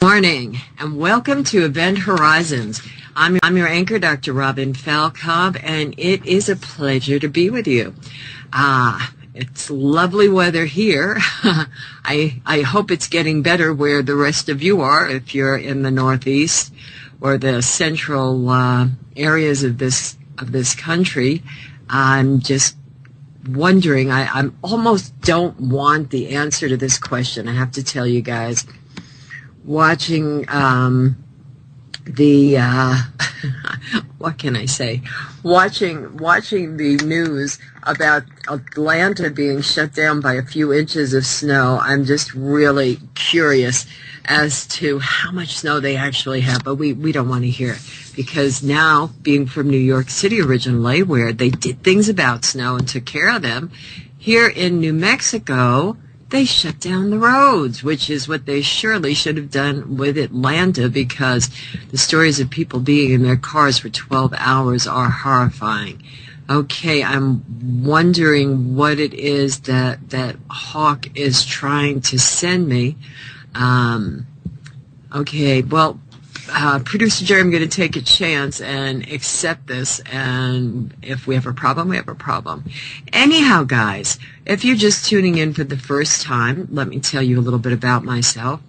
Morning and welcome to Event Horizons. I'm your anchor, Dr. Robin Falkov, and it is a pleasure to be with you. It's lovely weather here. I hope it's getting better where the rest of you are, if you're in the Northeast or the central areas of this country. I'm just wondering, I almost don't want the answer to this question. I have to tell you guys, watching what can I say? Watching the news about Atlanta being shut down by a few inches of snow, I'm just really curious as to how much snow they actually have, but we don't want to hear it, because now, being from New York City originally, where they did things about snow and took care of them, here in New Mexico, they shut down the roads, which is what they surely should have done with Atlanta, because the stories of people being in their cars for 12 hours are horrifying. Okay, I'm wondering what it is that Hawk is trying to send me. Okay, well, Producer Jerry, I'm going to take a chance and accept this, and if we have a problem, we have a problem. Anyhow, guys, if you're just tuning in for the first time, let me tell you a little bit about myself.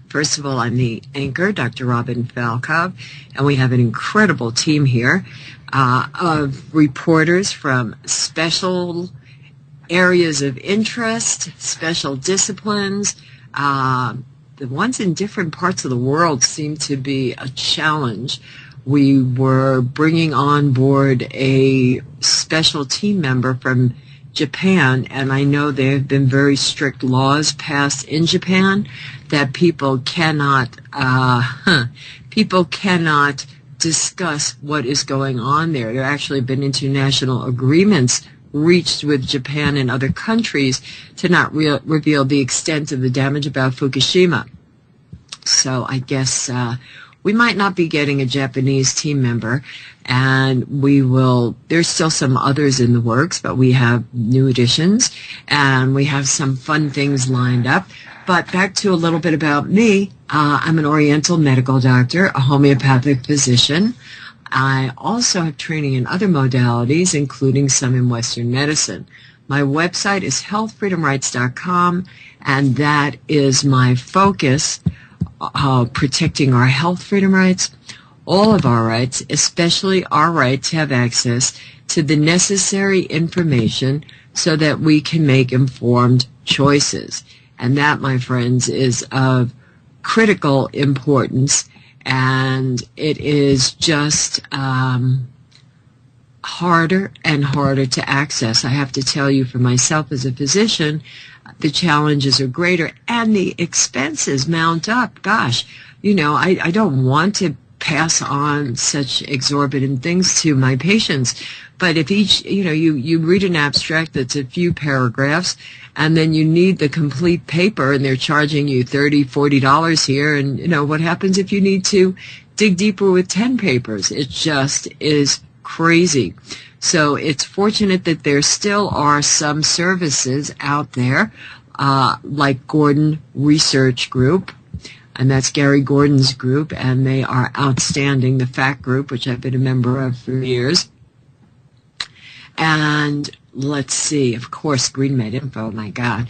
First of all, I'm the anchor, Dr. Robin Falkov, and we have an incredible team here of reporters from special areas of interest, special disciplines. The ones in different parts of the world seem to be a challenge. We were bringing on board a special team member from Japan, and I know there have been very strict laws passed in Japan that people cannot discuss what is going on there. There actually have been international agreements reached with Japan and other countries to not reveal the extent of the damage about Fukushima. So I guess we might not be getting a Japanese team member, and there's still some others in the works, but we have new additions, and we have some fun things lined up. But back to a little bit about me. I'm an Oriental medical doctor, a homeopathic physician. I also have training in other modalities, including some in Western medicine. My website is healthfreedomrights.com, and that is my focus, protecting our health freedom rights, all of our rights, especially our right to have access to the necessary information so that we can make informed choices. And that, my friends, is of critical importance. And it is just harder and harder to access. I have to tell you, for myself as a physician, the challenges are greater and the expenses mount up. Gosh, I don't want to pass on such exorbitant things to my patients. But if you read an abstract that's a few paragraphs, and then you need the complete paper, and they're charging you $30, $40 here, and what happens if you need to dig deeper with 10 papers? It just is crazy. So it's fortunate that there still are some services out there, like Gordon Research Group, and that's Gary Gordon's group, and they are outstanding. The FACT group, which I've been a member of for years. And let's see, of course, GreenMed Info, my God.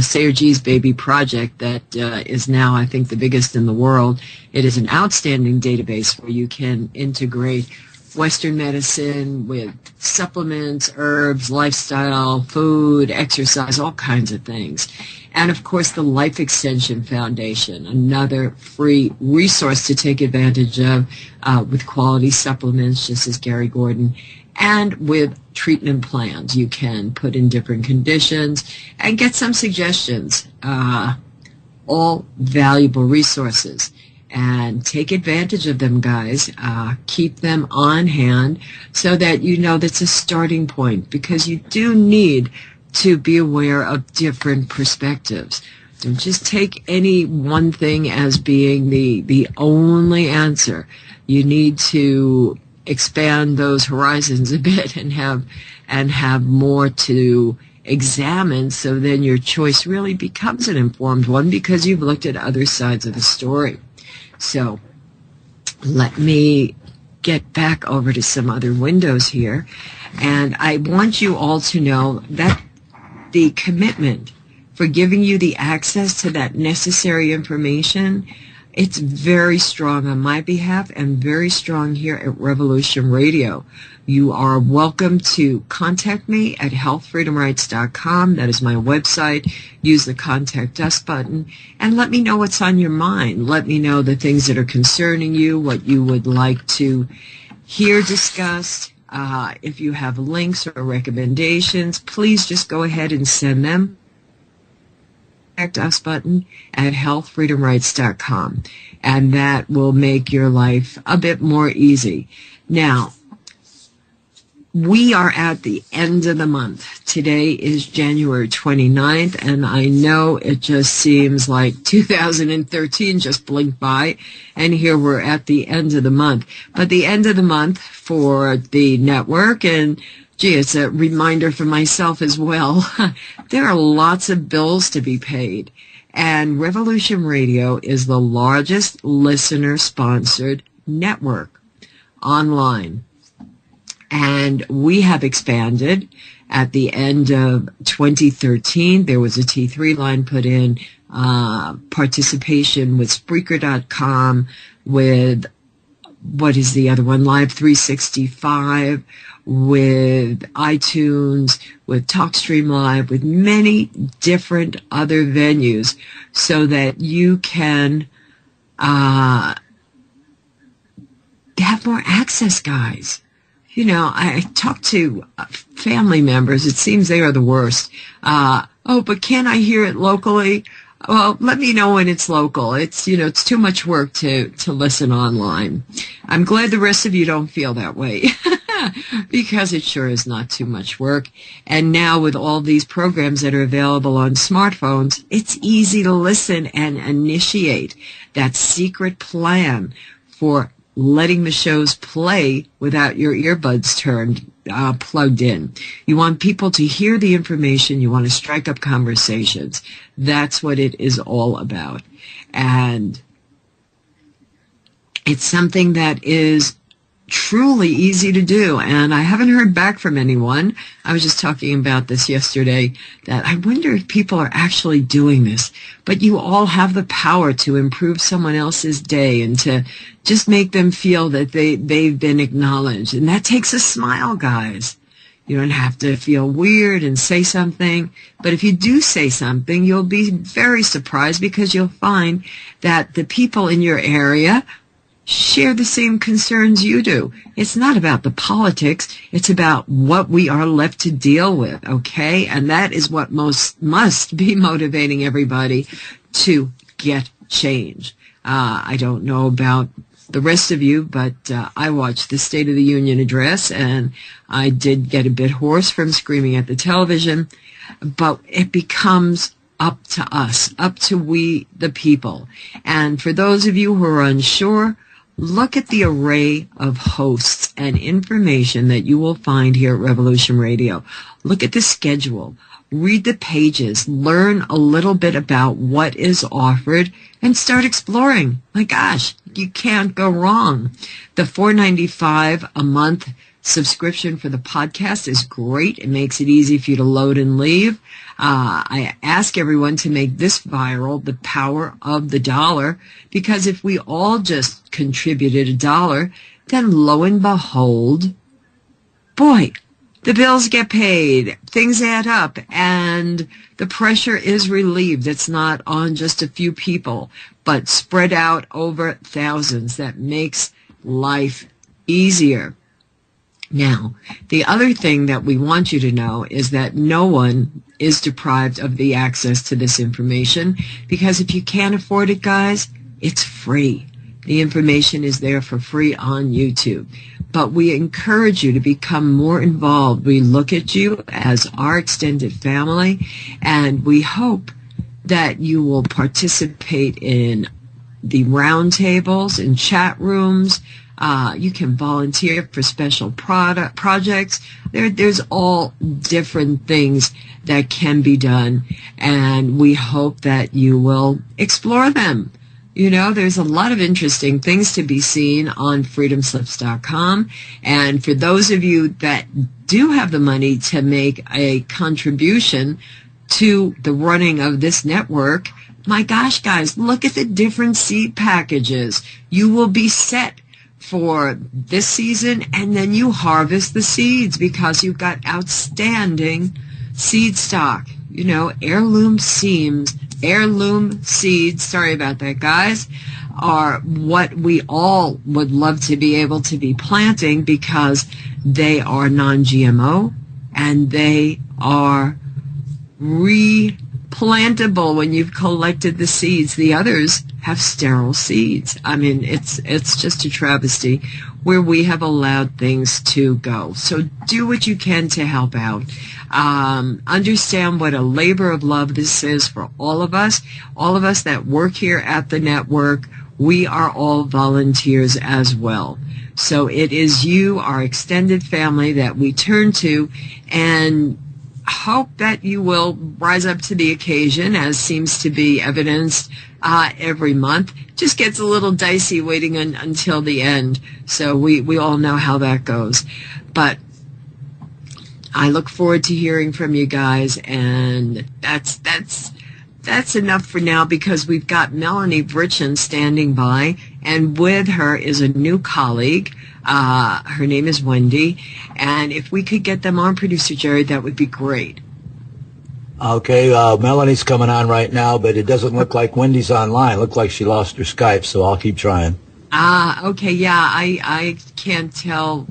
Sayer G's baby project that is now, I think, the biggest in the world. It is an outstanding database where you can integrate Western medicine with supplements, herbs, lifestyle, food, exercise, all kinds of things. And, of course, the Life Extension Foundation, another free resource to take advantage of with quality supplements, just as Gary Gordon, and with treatment plans you can put in different conditions and get some suggestions, all valuable resources. And take advantage of them, guys. Keep them on hand so that that's a starting point, because you do need to be aware of different perspectives. Don't just take any one thing as being the only answer. You need to expand those horizons a bit and have more to examine, so then your choice really becomes an informed one because you've looked at other sides of the story. So let me get back over to some other windows here. And I want you all to know that the commitment for giving you the access to that necessary information, it's very strong on my behalf and very strong here at Revolution Radio. You are welcome to contact me at healthfreedomrights.com. That is my website. Use the Contact Us button and let me know what's on your mind. Let me know the things that are concerning you, what you would like to hear discussed. If you have links or recommendations, please just go ahead and send them. Contact Us button at healthfreedomrights.com, and that will make your life a bit more easy. Now, we are at the end of the month. Today is January 29th, and I know it just seems like 2013 just blinked by, and here we're at the end of the month. But the end of the month for the network, and gee, it's a reminder for myself as well, there are lots of bills to be paid, and Revolution Radio is the largest listener-sponsored network online. And we have expanded. At the end of 2013, there was a T3 line put in, participation with Spreaker.com, with, what is the other one, Live 365, with iTunes, with TalkStream Live, with many different other venues, so that you can have more access, guys. You know, I talk to family members. It seems they are the worst. Oh, but can I hear it locally? Well, let me know when it's local. It's, you know, it's too much work to listen online. I'm glad the rest of you don't feel that way because it sure is not too much work. And now with all these programs that are available on smartphones, it's easy to listen and initiate that secret plan for letting the shows play without your earbuds plugged in. You want people to hear the information. You want to strike up conversations. That's what it is all about. And it's something that is truly easy to do. And I haven't heard back from anyone. I was just talking about this yesterday, that I wonder if people are actually doing this. But you all have the power to improve someone else's day and to just make them feel that they've been acknowledged. And that takes a smile, guys. You don't have to feel weird and say something. But if you do say something, you'll be very surprised, because you'll find that the people in your area share the same concerns you do. It's not about the politics. It's about what we are left to deal with, okay? And that is what must be motivating everybody to get change. I don't know about the rest of you, but I watched the State of the Union address, and I did get a bit hoarse from screaming at the television, but it becomes up to us, up to we, the people. And for those of you who are unsure, look at the array of hosts and information that you will find here at Revolution Radio. Look at the schedule. Read the pages. Learn a little bit about what is offered and start exploring. My gosh, you can't go wrong. The $4.95 a month subscription for the podcast is great. It makes it easy for you to load and leave. I ask everyone to make this viral, the power of the dollar, because if we all just contributed $1, then lo and behold, boy, the bills get paid, things add up, and the pressure is relieved. It's not on just a few people, but spread out over thousands. That makes life easier. Now, the other thing that we want you to know is that no one is deprived of the access to this information, because if you can't afford it, guys, it's free. The information is there for free on YouTube. But we encourage you to become more involved. We look at you as our extended family, and we hope that you will participate in the roundtables and chat rooms. You can volunteer for special projects. There's all different things that can be done, and we hope that you will explore them. You know, there's a lot of interesting things to be seen on freedomslips.com. And for those of you that do have the money to make a contribution to the running of this network, my gosh, guys, look at the different seed packages. You will be set for this season, and then you harvest the seeds because you've got outstanding seed stock. You know, heirloom seeds, sorry about that, guys, are what we all would love to be able to be planting because they are non-GMO and they are replantable when you've collected the seeds. The others have sterile seeds. I mean, it's just a travesty where we have allowed things to go. So do what you can to help out. Understand what a labor of love this is for all of us that work here at the network. We are all volunteers as well. So it is you, our extended family, that we turn to and hope that you will rise up to the occasion, as seems to be evidenced every month. Just gets a little dicey waiting until the end. So we all know how that goes. But I look forward to hearing from you guys, and that's enough for now because we've got Melanie Vritschan standing by, and with her is a new colleague. Her name is Wendy, and if we could get them on, Producer Jerry, that would be great. Okay, Melanie's coming on right now, but it doesn't look like Wendy's online. It looks like she lost her Skype, so I'll keep trying. Okay, yeah, I can't tell.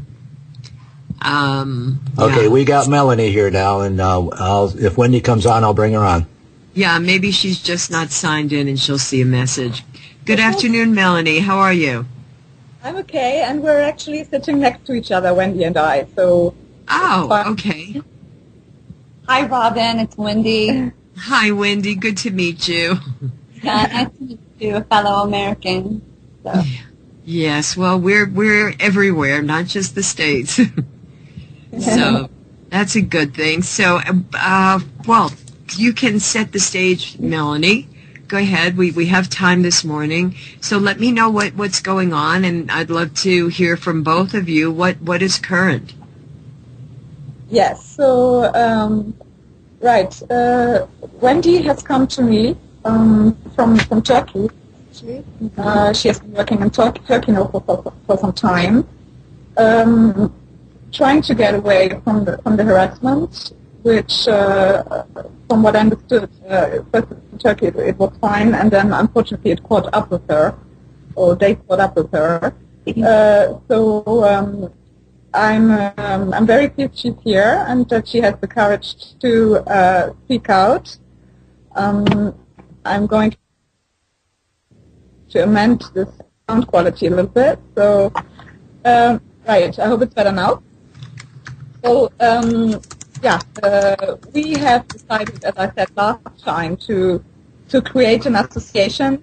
Okay, yeah. we got Melanie here now, and if Wendy comes on, I'll bring her on. Yeah, maybe she's just not signed in and she'll see a message. Good afternoon, Melanie. How are you? I'm okay, and we're actually sitting next to each other, Wendy and I. So. Oh, okay. Hi, Robin. It's Wendy. Hi, Wendy. Good to meet you. Nice to meet you, a fellow American. So. Yes, well, we're everywhere, not just the States. So that's a good thing. So, well, you can set the stage, Melanie. Go ahead. We have time this morning. So let me know what's going on, and I'd love to hear from both of you what is current. Yes. So, right. Wendy has come to me from Turkey. She has been working in Turkey now for some time, trying to get away from the harassment, which, from what I understood, first in Turkey it was fine, and then unfortunately it caught up with her, or they caught up with her. So I'm very pleased she's here and that she has the courage to speak out. I'm going to amend the sound quality a little bit. So, right, I hope it's better now. So, yeah, we have decided, as I said last time, to create an association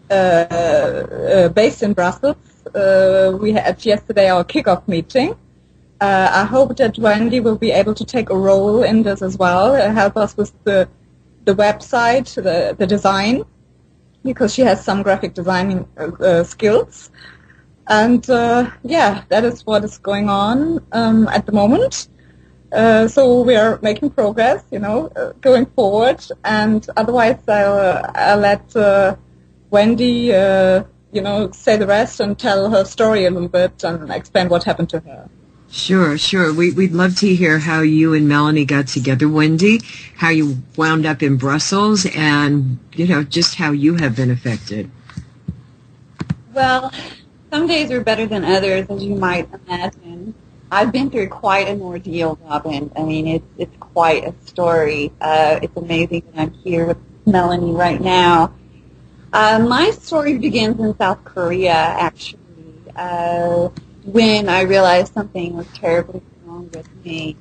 based in Brussels. We had yesterday our kickoff meeting. I hope that Wendy will be able to take a role in this as well, help us with the website, the design, because she has some graphic designing skills. And yeah, that is what is going on at the moment. So we are making progress, going forward. And otherwise, I'll let Wendy, say the rest and tell her story a little bit and explain what happened to her. Sure. We'd love to hear how you and Melanie got together, Wendy, how you wound up in Brussels, and, just how you have been affected. Well, some days are better than others, as you might imagine. I've been through quite an ordeal, Robin. I mean, it's quite a story. It's amazing that I'm here with Melanie right now. My story begins in South Korea, actually, when I realized something was terribly wrong with me.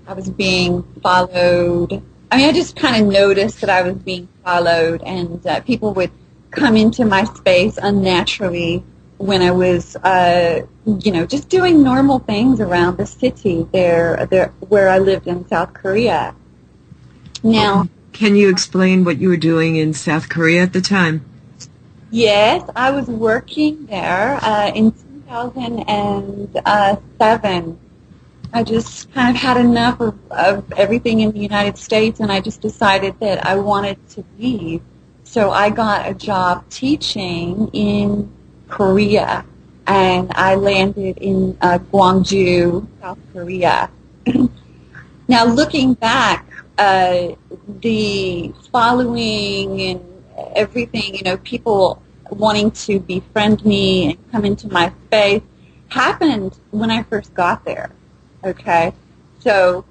I was being followed. I mean, I just kind of noticed that I was being followed, and people would come into my space unnaturally when I was, just doing normal things around the city there where I lived in South Korea. Now, can you explain what you were doing in South Korea at the time? Yes, I was working there in 2007. I just kind of had enough of everything in the United States, and I just decided that I wanted to leave. So I got a job teaching in Korea, and I landed in Gwangju, South Korea. Now, looking back, the following and everything, people wanting to befriend me and come into my space happened when I first got there. Okay, so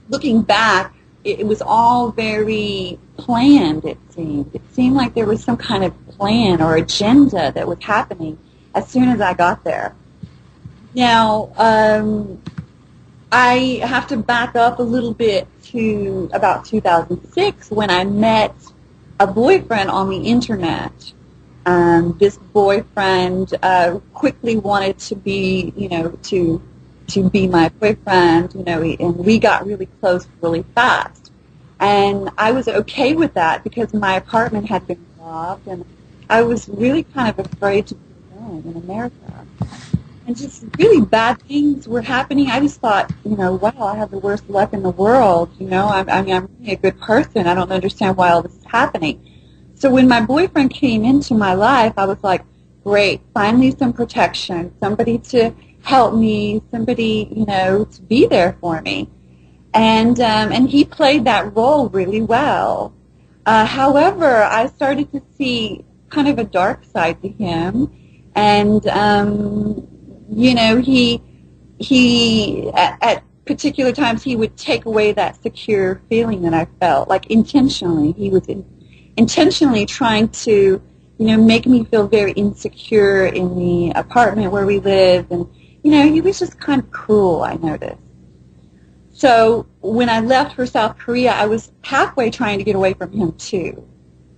looking back, it was all very planned. It seemed like there was some kind of plan or agenda that was happening as soon as I got there. Now, I have to back up a little bit to about 2006 when I met a boyfriend on the internet. This boyfriend quickly wanted to be, to be my boyfriend, and we got really close really fast. And I was okay with that because my apartment had been robbed, and I was really kind of afraid to be alone in America. And just really bad things were happening. I just thought, wow, I have the worst luck in the world. I'm really a good person. I don't understand why all this is happening. So when my boyfriend came into my life, I was like, great, finally some protection, somebody to help me, somebody, to be there for me. And he played that role really well. However, I started to see kind of a dark side to him. And, he at particular times he would take away that secure feeling that I felt, like intentionally. He was intentionally trying to, make me feel very insecure in the apartment where we lived. And, he was just kind of cruel, I noticed. So when I left for South Korea, I was halfway trying to get away from him too,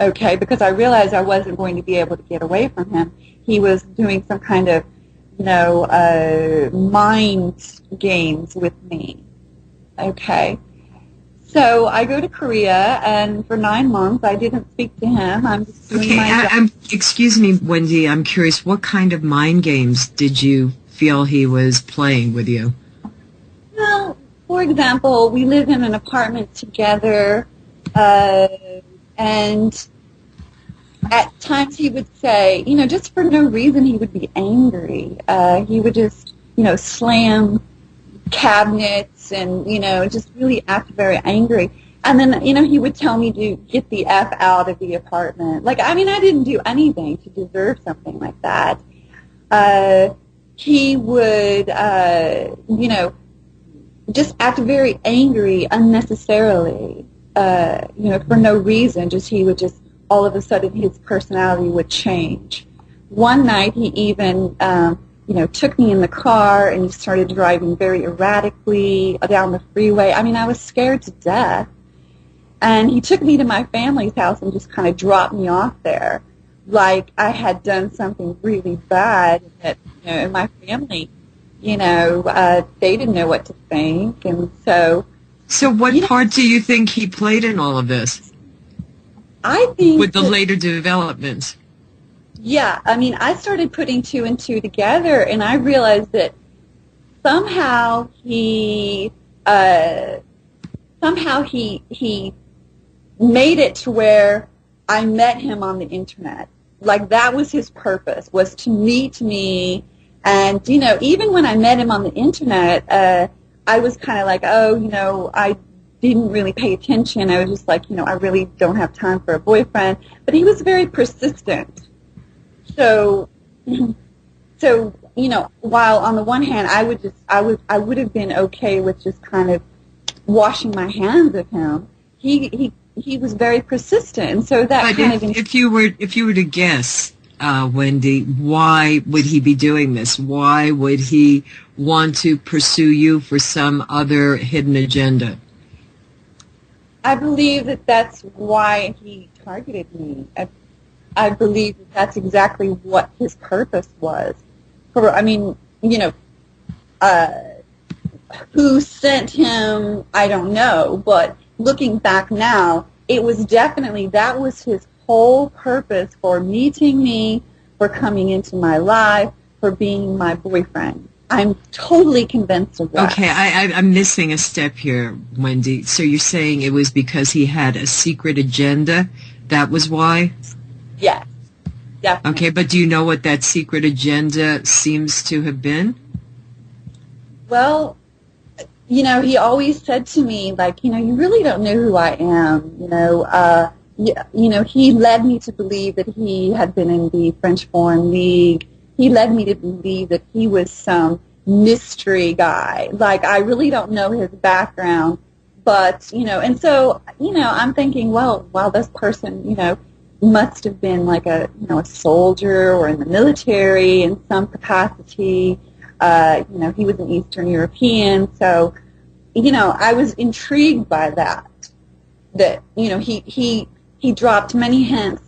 okay, because I realized I wasn't going to be able to get away from him. He was doing some kind of, mind games with me, okay. So I go to Korea, and for 9 months I didn't speak to him. I'm just doing my job. Excuse me, Wendy, I'm curious, what kind of mind games did you feel he was playing with you? Well, for example, we live in an apartment together, and at times he would say, just for no reason, he would be angry. He would just, slam cabinets and, just really act very angry. And then, he would tell me to get the F out of the apartment. Like, I didn't do anything to deserve something like that. He would, just act very angry unnecessarily, for no reason. He would just, all of a sudden, his personality would change. One night, he even, took me in the car and he started driving very erratically down the freeway. I was scared to death. And he took me to my family's house and just kind of dropped me off there, like I had done something really bad. That, in my family, they didn't know what to think, and so. So, what part do you think he played in all of this? I think with the later developments. Yeah, I started putting 2 and 2 together, and I realized that somehow he made it to where I met him on the internet. Like, that was his purpose, was to meet me. And, even when I met him on the internet, I was kind of like, I didn't really pay attention. I was just like, I really don't have time for a boyfriend. But he was very persistent. So, while on the one hand I would have been okay with just kind of washing my hands of him, he was very persistent, and so that but kind of. If you were to guess, Wendy, why would he be doing this? Why would he want to pursue you for some other hidden agenda? I believe that that's why he targeted me. I believe that that's exactly what his purpose was. I mean, you know, who sent him, I don't know, but looking back now, it was definitely, that was his whole purpose for meeting me, for coming into my life, for being my boyfriend. I'm totally convinced of that. Okay, I'm missing a step here, Wendy. So you're saying it was because he had a secret agenda? That was why? Yes, definitely. Okay, but do you know what that secret agenda seems to have been? Well, you know, he always said to me, like, you know, you really don't know who I am. You know, he led me to believe that he had been in the French Foreign League. He led me to believe that he was some mystery guy. Like, I really don't know his background, but, you know, and so, you know, I'm thinking, well, this person, you know, must have been like a soldier or in the military in some capacity. You know, he was an Eastern European, so, you know, I was intrigued by that. That, you know, he dropped many hints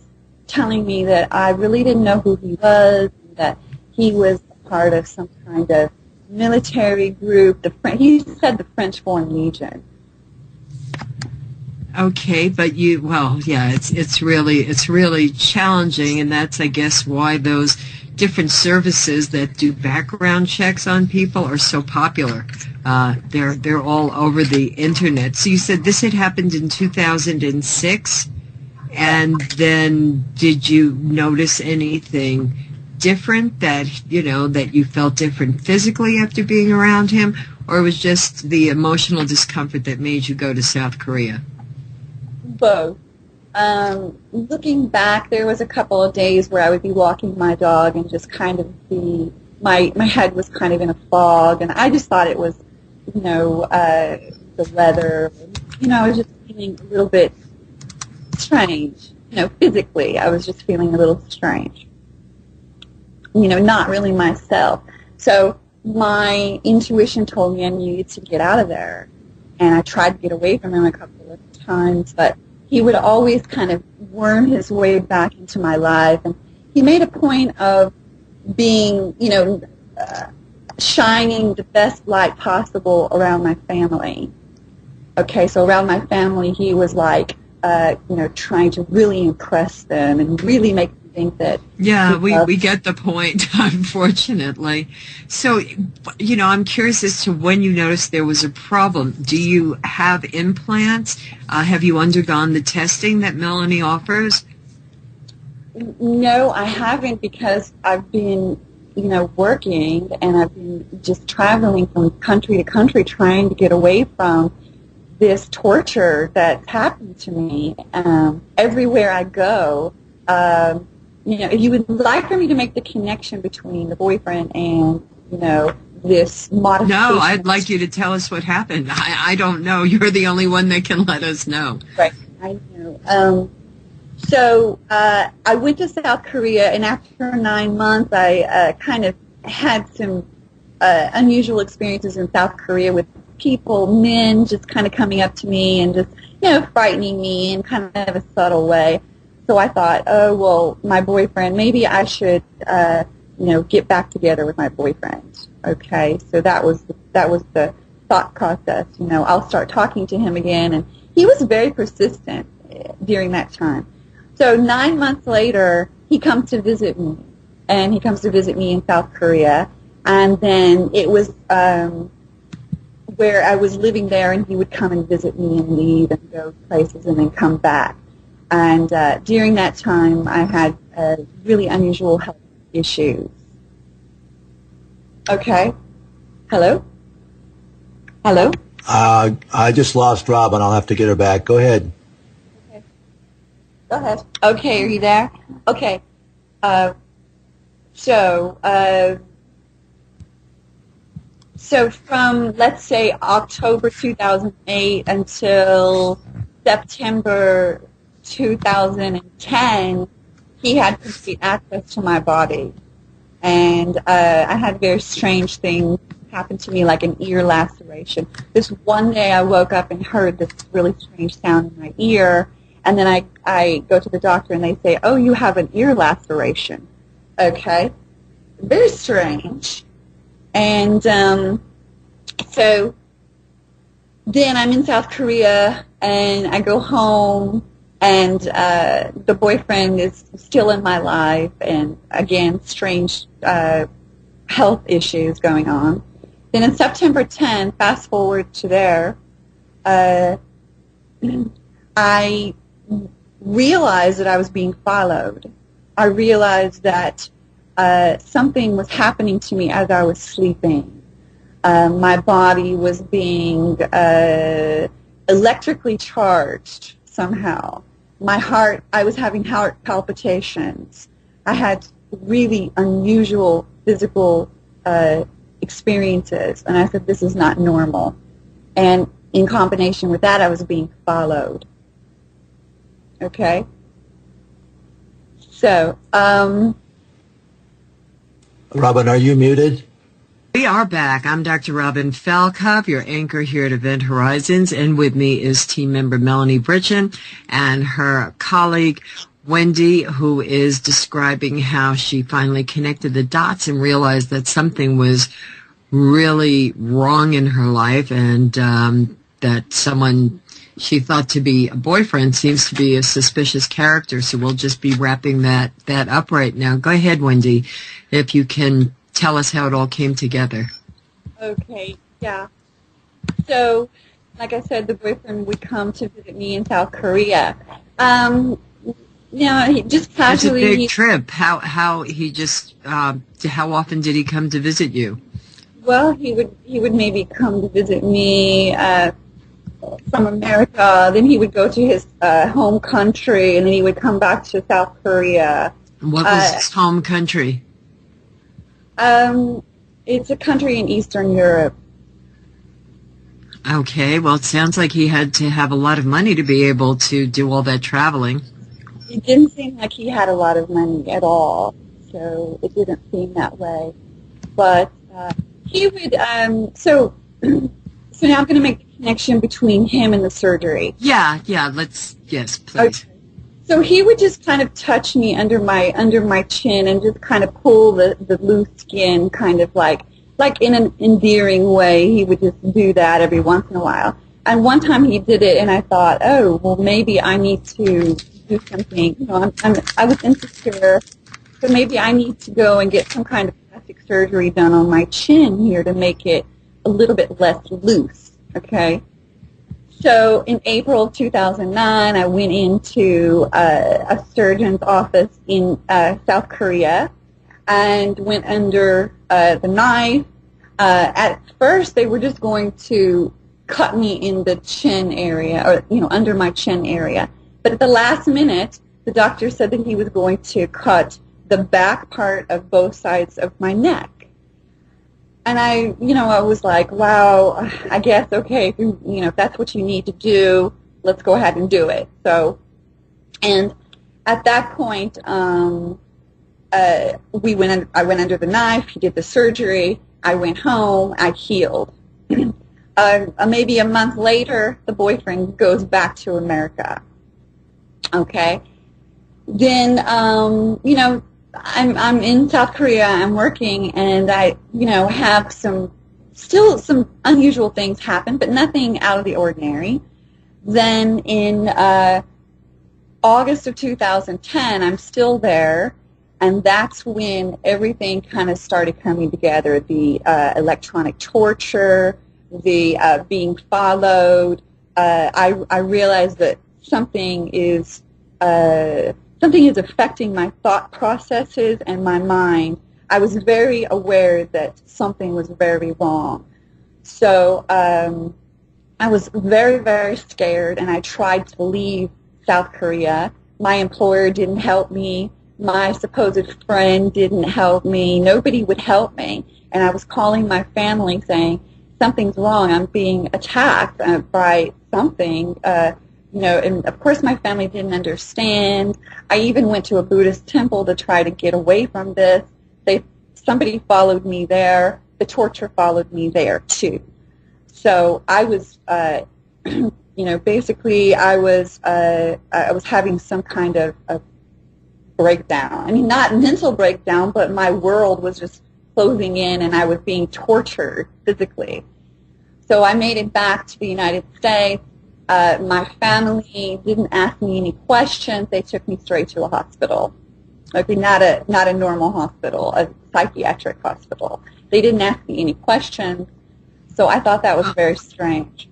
telling me that I really didn't know who he was, that he was part of some kind of military group. He said the French Foreign Legion. Okay, but it's really challenging, and that's, I guess, why those different services that do background checks on people are so popular. They're all over the internet. So you said this had happened in 2006, and then did you notice anything different that you felt different physically after being around him, or it was just the emotional discomfort that made you go to South Korea? Both. Looking back, there was a couple of days where I would be walking my dog and just kind of my head was kind of in a fog, and I just thought it was, you know, the weather. You know, I was just feeling a little bit strange. You know, physically, I was just feeling a little strange. You know, not really myself. So my intuition told me I needed to get out of there, and I tried to get away from him a couple of times, but he would always kind of worm his way back into my life, and he made a point of being, you know, shining the best light possible around my family. Okay, so around my family, he was like, you know, trying to really impress them and really make them think that. Yeah, we get the point, unfortunately. So, you know, I'm curious as to when you noticed there was a problem. Do you have implants? Have you undergone the testing that Melanie offers? No, I haven't, because I've been, you know, working, and I've been just traveling from country to country trying to get away from this torture that's happened to me. Everywhere I go, you know, if you would like for me to make the connection between the boyfriend and, you know, this modification. No, I'd like you to tell us what happened. I don't know. You're the only one that can let us know. Right, I know. So I went to South Korea, and after 9 months, I kind of had some unusual experiences in South Korea with people, men just kind of coming up to me and just, you know, frightening me in kind of a subtle way. So I thought, oh, well, my boyfriend, maybe I should, you know, get back together with my boyfriend. Okay, so that was the thought process. You know, I'll start talking to him again, and he was very persistent during that time. So 9 months later, he comes to visit me, and he comes to visit me in South Korea, and then it was where I was living there, and he would come and visit me and leave and go places and then come back. And during that time, I had really unusual health issues. Okay. Hello? Hello? I just lost Robin. I'll have to get her back. Go ahead. Okay. Go ahead. Okay, are you there? Okay. So from, let's say, October 2008 until September 2010, he had complete access to my body. And I had very strange things happened to me, like an ear laceration. This one day I woke up and heard this really strange sound in my ear, and then I go to the doctor and they say, oh, you have an ear laceration. Okay. Very strange. And so then I'm in South Korea, and I go home, and the boyfriend is still in my life, and again, strange health issues going on. Then on September 10th, fast forward to there, I realized that I was being followed. I realized that something was happening to me as I was sleeping. My body was being electrically charged somehow. My heart, I was having heart palpitations. I had really unusual physical experiences, and I said, this is not normal. And in combination with that, I was being followed. Okay? So, Robin, are you muted? We are back. I'm Dr. Robin Falkov, your anchor here at Event Horizons, and with me is team member Melanie Vritschan and her colleague Wendy, who is describing how she finally connected the dots and realized that something was really wrong in her life, and that someone she thought to be a boyfriend seems to be a suspicious character. So we'll just be wrapping that up right now. Go ahead, Wendy, if you can tell us how it all came together. okay, yeah. So, like I said, the boyfriend would come to visit me in South Korea. He just casually. It's a big trip. How he just how often did he come to visit you? Well, he would maybe come to visit me from America. Then he would go to his home country, and then he would come back to South Korea. What was his home country? It's a country in Eastern Europe. Okay, well, it sounds like he had to have a lot of money to be able to do all that traveling. It didn't seem like he had a lot of money at all, so it didn't seem that way. But he would, so now I'm going to make the connection between him and the surgery. Yeah, yes, please. Okay. So he would just kind of touch me under my chin and just kind of pull the loose skin, kind of like in an endearing way. He would just do that every once in a while. And one time he did it, and I thought, oh, well, maybe I need to do something. I was insecure, so maybe I need to go and get some kind of plastic surgery done on my chin here to make it a little bit less loose. Okay. So in April of 2009, I went into a surgeon's office in South Korea and went under the knife. At first, they were just going to cut me in the chin area, or under my chin area. But at the last minute, the doctor said that he was going to cut the back part of both sides of my neck. And I was like, wow, I guess, okay, if that's what you need to do, let's go ahead and do it. So, and at that point, I went under the knife, he did the surgery, I went home, I healed. Maybe a month later, the boyfriend goes back to America. Okay. Then, I'm in South Korea, I'm working, and I, have some unusual things happen, but nothing out of the ordinary. Then in August of 2010, I'm still there, and that's when everything kind of started coming together, the electronic torture, the being followed. I realized that something is affecting my thought processes and my mind. I was very aware that something was very wrong. So I was very, very scared, and I tried to leave South Korea. My employer didn't help me. My supposed friend didn't help me. Nobody would help me. And I was calling my family saying, something's wrong. I'm being attacked by something. And of course my family didn't understand. I even went to a Buddhist temple to try to get away from this. Somebody followed me there, the torture followed me there too. So I was, basically I was having some kind of breakdown. I mean, not mental breakdown, but my world was just closing in, and I was being tortured physically. So I made it back to the United States. My family didn't ask me any questions. They took me straight to a hospital. Okay, not a normal hospital, a psychiatric hospital. They didn't ask me any questions. So I thought that was very strange.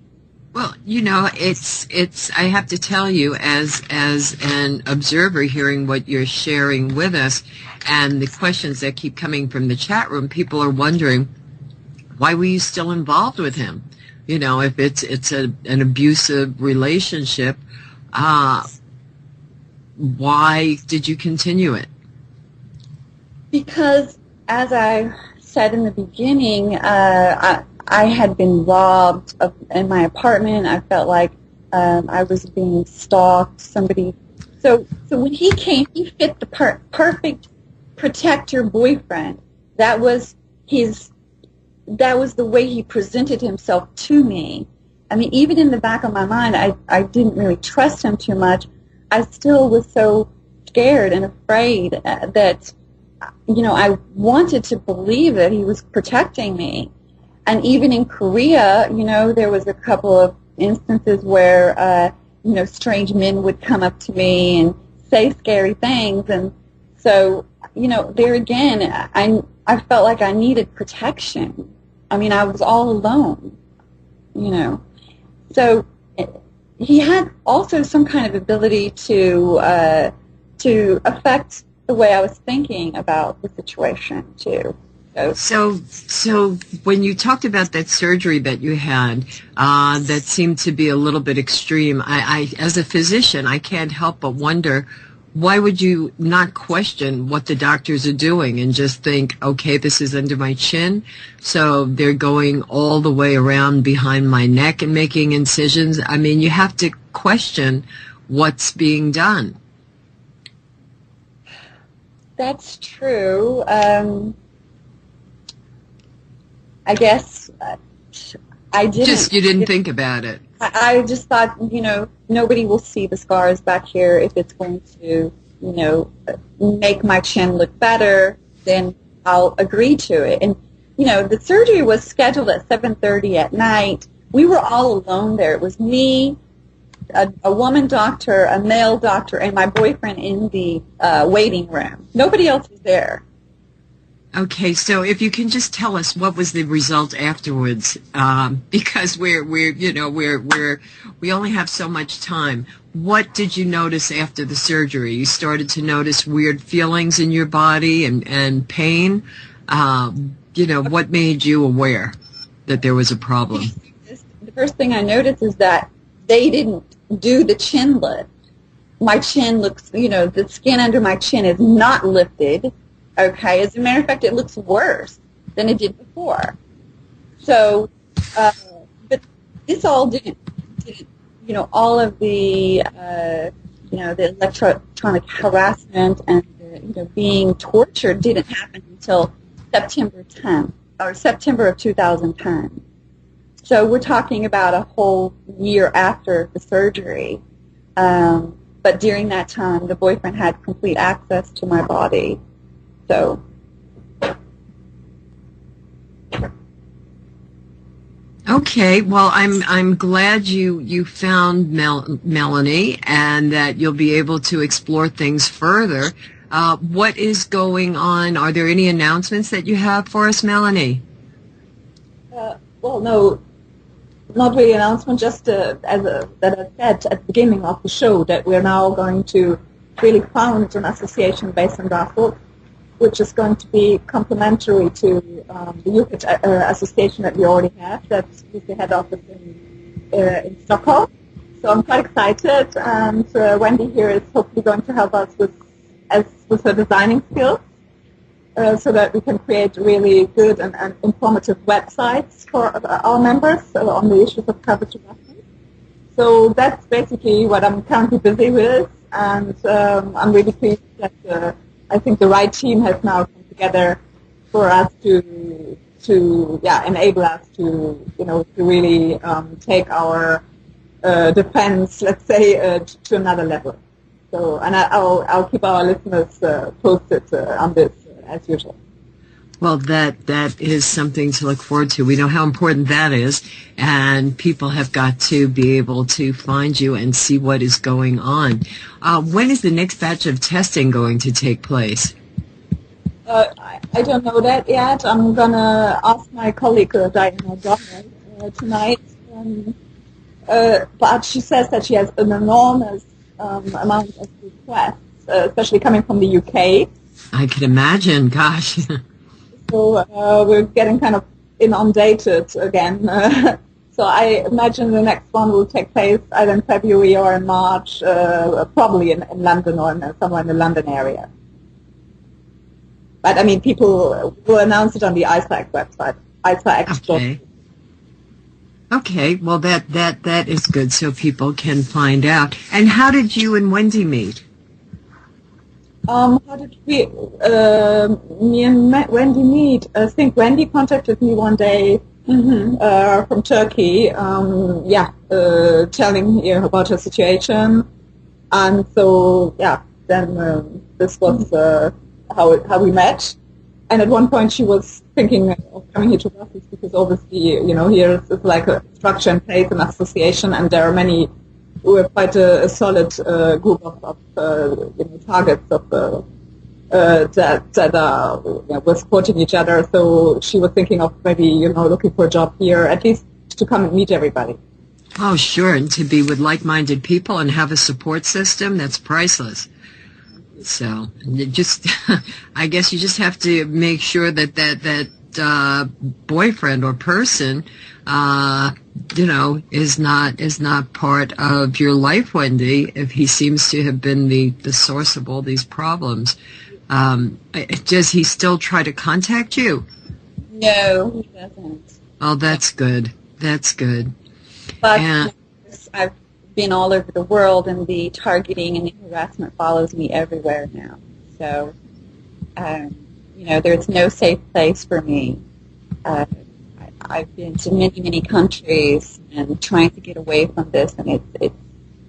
Well, it's I have to tell you, as an observer hearing what you're sharing with us and the questions that keep coming from the chat room, people are wondering, why were you still involved with him? If it's an abusive relationship, why did you continue it? Because, as I said in the beginning, I had been robbed in my apartment. I felt like I was being stalked. So when he came, he fit the perfect protector boyfriend. That was the way he presented himself to me. I mean, even in the back of my mind, I didn't really trust him too much. I still was so scared and afraid that, I wanted to believe that he was protecting me. And even in Korea, there was a couple of instances where, strange men would come up to me and say scary things. And so, there again, I felt like I needed protection. I mean, I was all alone, So he had also some kind of ability to affect the way I was thinking about the situation, too. So when you talked about that surgery that you had, that seemed to be a little bit extreme, I as a physician, I can't help but wonder, why would you not question what the doctors are doing and just think, okay, this is under my chin, so they're going all the way around behind my neck and making incisions? I mean, you have to question what's being done. That's true. I guess I didn't. You didn't think about it. I just thought, nobody will see the scars back here. If it's going to, make my chin look better, then I'll agree to it. And, the surgery was scheduled at 7:30 at night. We were all alone there. It was me, a woman doctor, a male doctor, and my boyfriend in the waiting room. Nobody else was there. Okay, so if you can just tell us what was the result afterwards, because we only have so much time. What did you notice after the surgery? You started to notice weird feelings in your body and pain. What made you aware that there was a problem? The first thing I noticed is that they didn't do the chin lift. My chin looks, the skin under my chin is not lifted. Okay, as a matter of fact, it looks worse than it did before. So, but this all didn't all of the, the electronic harassment and being tortured didn't happen until September 10th, or September of 2010. So we're talking about a whole year after the surgery. But during that time, the boyfriend had complete access to my body. So, okay. Well, I'm glad you found Melanie, and that you'll be able to explore things further. What is going on? Are there any announcements that you have for us, Melanie? Well, no, not really announcement. Just that I said at the beginning of the show that we're now going to really found an association based in Brussels, which is going to be complementary to the EUCACH association that we already have, that's with the head office in Stockholm. So I'm quite excited, and Wendy here is hopefully going to help us with her designing skills, so that we can create really good and informative websites for our members on the issues of coverage adjustment. So that's basically what I'm currently busy with, and I'm really pleased that I think the right team has now come together for us to enable us to really take our defense, let's say, to another level. So, and I'll keep our listeners posted on this as usual. Well, that is something to look forward to. We know how important that is, and people have got to be able to find you and see what is going on. When is the next batch of testing going to take place? I don't know that yet. I'm going to ask my colleague, Diana Donner, tonight. But she says that she has an enormous amount of requests, especially coming from the UK. I can imagine, gosh. So we're getting kind of inundated again. So I imagine the next one will take place either in February or in March, probably in London or somewhere in the London area. But I mean, people will announce it on the ICAACT website. ICAACT. Okay. Okay. Well, that is good, so people can find out. And how did you and Wendy meet? How did me and Wendy meet? I think Wendy contacted me one day from Turkey, telling me about her situation, and so then this was how we met. And at one point she was thinking of coming here to Brussels because obviously, here is like a structure in place, an association, and there are many. We're quite a solid group of targets of that we're supporting each other. So she was thinking of maybe looking for a job here, at least to come and meet everybody. Oh, sure, and to be with like-minded people and have a support system, that's priceless. So I guess you just have to make sure that boyfriend or person is not part of your life, Wendy, if he seems to have been the source of all these problems. Does he still try to contact you? No, he doesn't. Oh, that's good. That's good. But I've been all over the world, and the targeting and the harassment follows me everywhere now. So, there's no safe place for me. I've been to many, many countries and trying to get away from this, and it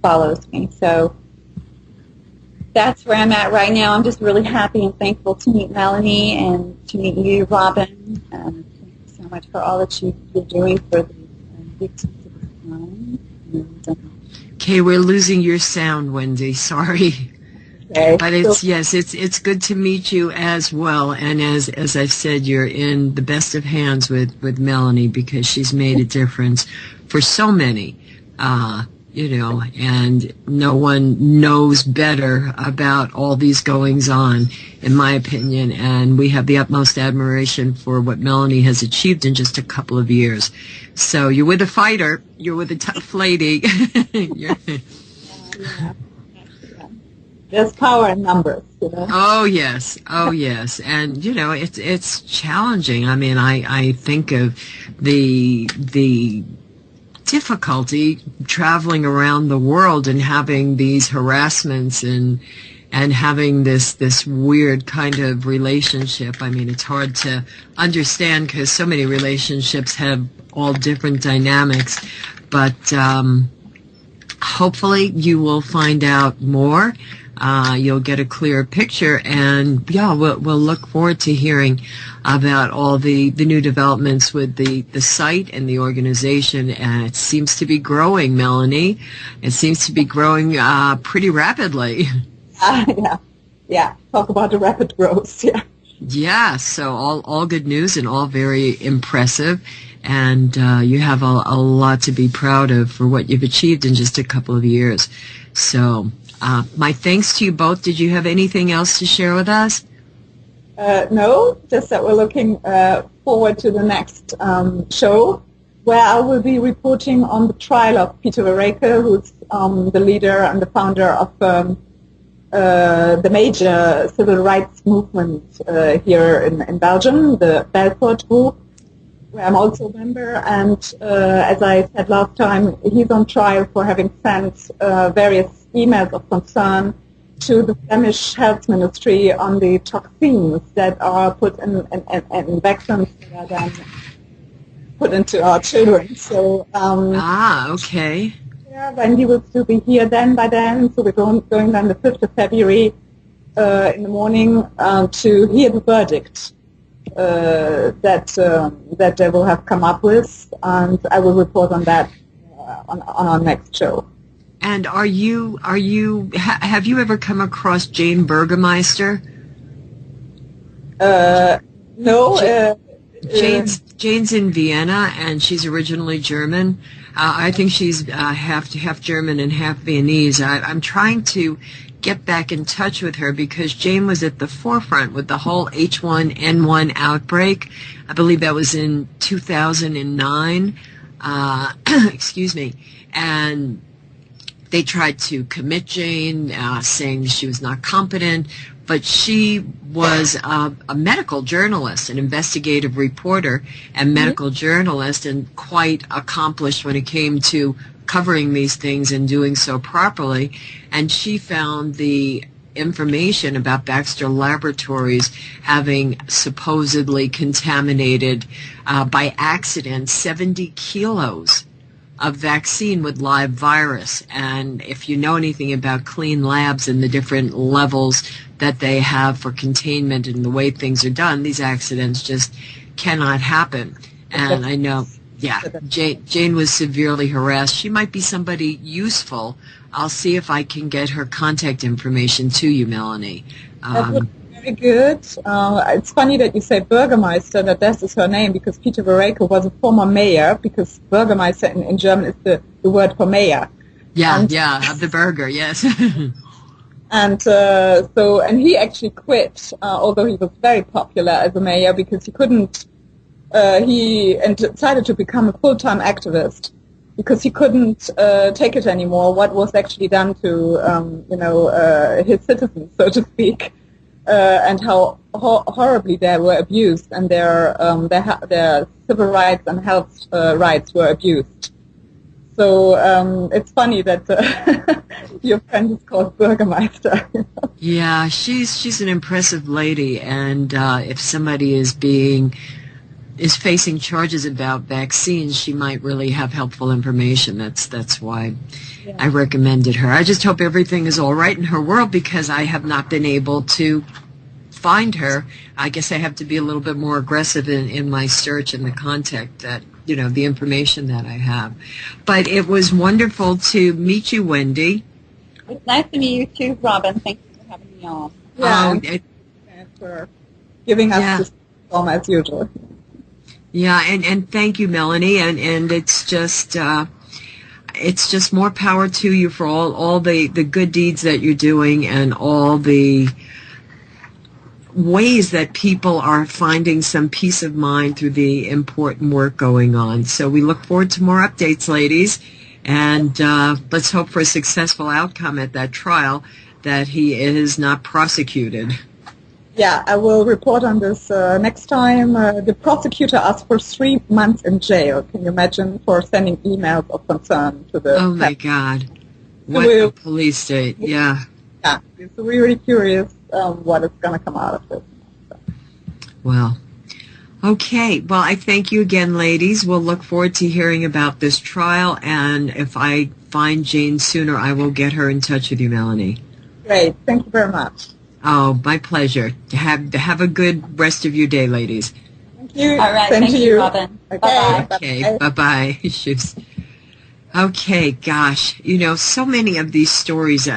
follows me. So that's where I'm at right now. I'm just really happy and thankful to meet Melanie and to meet you, Robin. Thank you so much for all that you're doing for the victims of this crime. Okay, we're losing your sound, Wendy. Sorry. Okay. But it's good to meet you as well. And as I've said, you're in the best of hands with Melanie, because she's made a difference for so many, and no one knows better about all these goings on, in my opinion. And we have the utmost admiration for what Melanie has achieved in just a couple of years. So you're with a fighter. You're with a tough lady. There's power in numbers, Oh yes, and it's challenging. I mean, I think of the difficulty traveling around the world and having these harassments and having this weird kind of relationship. I mean, it's hard to understand because so many relationships have all different dynamics, but hopefully you will find out more. You'll get a clearer picture, and we'll look forward to hearing about all the new developments with the site and the organization. And it seems to be growing, Melanie. It seems to be growing pretty rapidly. Yeah. Talk about the rapid growth. Yeah. Yeah. So all good news and all very impressive. And you have a lot to be proud of for what you've achieved in just a couple of years. So my thanks to you both. Did you have anything else to share with us? No, just that we're looking forward to the next show, where I will be reporting on the trial of Peter Verreke, who's the leader and the founder of the major civil rights movement here in Belgium, the Belfort Group, where I'm also a member. And as I said last time, he's on trial for having sent various emails of concern to the Flemish Health Ministry on the toxins that are put in vaccines that are then put into our children. So Okay. yeah, Wendy will still be here by then. So we're going on the 5th of February in the morning to hear the verdict that they will have come up with, and I will report on that on our next show. And have you ever come across Jane Burgermeister? No. Jane's in Vienna, and she's originally German. I think she's half German and half Viennese. I'm trying to get back in touch with her because Jane was at the forefront with the whole H1N1 outbreak. I believe that was in 2009. Excuse me. And they tried to commit Jane, saying she was not competent, but she was a medical journalist, an investigative reporter and medical journalist, and quite accomplished when it came to covering these things and doing so properly. And she found the information about Baxter Laboratories having supposedly contaminated by accident 70 kilos of vaccine with live virus. And if you know anything about clean labs and the different levels that they have for containment and the way things are done, these accidents just cannot happen. And I know, Jane was severely harassed. She might be somebody useful. I'll see if I can get her contact information to you, Melanie. That would be very good. It's funny that you say Bürgermeister, that is her name, because Peter Verreker was a former mayor, because Bürgermeister in German is the word for mayor. Of the burger, yes. And and he actually quit, although he was very popular as a mayor, because he couldn't, he decided to become a full-time activist, because he couldn't take it anymore, what was actually done to, his citizens, so to speak, and how horribly they were abused, and their civil rights and health rights were abused. So it's funny that your friend is called Bürgermeister. Yeah, she's an impressive lady, and if somebody is facing charges about vaccines, she might really have helpful information. That's why I recommended her. I just hope everything is all right in her world, because I have not been able to find her. I guess I have to be a little bit more aggressive in my search and the contact that, the information that I have. But it was wonderful to meet you, Wendy. It's nice to meet you too, Robin. Thank you for having me on. Yeah, and for giving us this film as usual. Yeah, and thank you, Melanie, and it's just more power to you for all the good deeds that you're doing, and all the ways that people are finding some peace of mind through the important work going on. So we look forward to more updates, ladies, and let's hope for a successful outcome at that trial, that he is not prosecuted. Yeah, I will report on this next time. The prosecutor asked for 3 months in jail. Can you imagine, for sending emails of concern to the... Oh, my God. What a police state, yeah. Yeah, so we're really curious what is going to come out of this. Well, okay. Well, I thank you again, ladies. We'll look forward to hearing about this trial, and if I find Jane sooner, I will get her in touch with you, Melanie. Great. Thank you very much. Oh, my pleasure. Have a good rest of your day, ladies. Thank you. All right. Same Thank to you, Robin. Okay. Bye-bye. Okay. Bye-bye. Shoes. Okay, gosh, so many of these stories,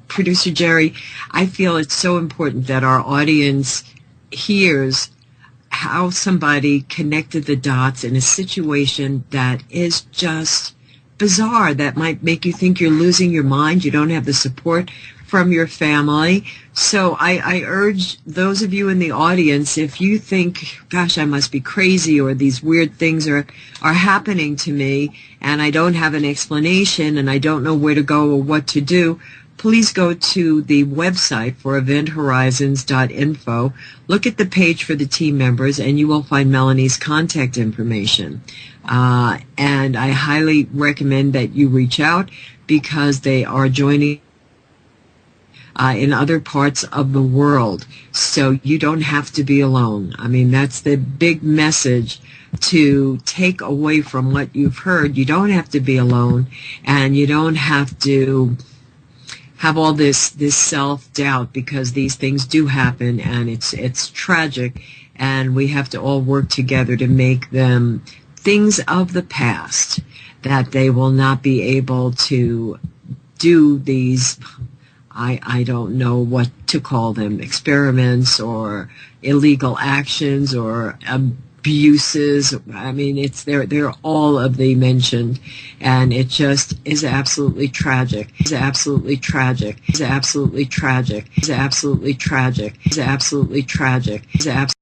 Producer Jerry, I feel it's so important that our audience hears how somebody connected the dots in a situation that is just bizarre, that might make you think you're losing your mind, you don't have the support from your family. So I urge those of you in the audience, if you think, gosh, I must be crazy, or these weird things are happening to me and I don't have an explanation and I don't know where to go or what to do, please go to the website for eventhorizons.info. Look at the page for the team members, and you will find Melanie's contact information. And I highly recommend that you reach out, because they are joining in other parts of the world. So you don't have to be alone. I mean, that's the big message to take away from what you've heard. You don't have to be alone, and you don't have to have all this self-doubt, because these things do happen, and it's tragic, and we have to all work together to make them things of the past, that they will not be able to do these, I don't know what to call them, experiments or illegal actions or abuses. I mean, they're all of the mentioned, and it just is absolutely tragic. It's absolutely tragic. It's absolutely tragic. It's absolutely tragic. It's absolutely tragic. It's absolutely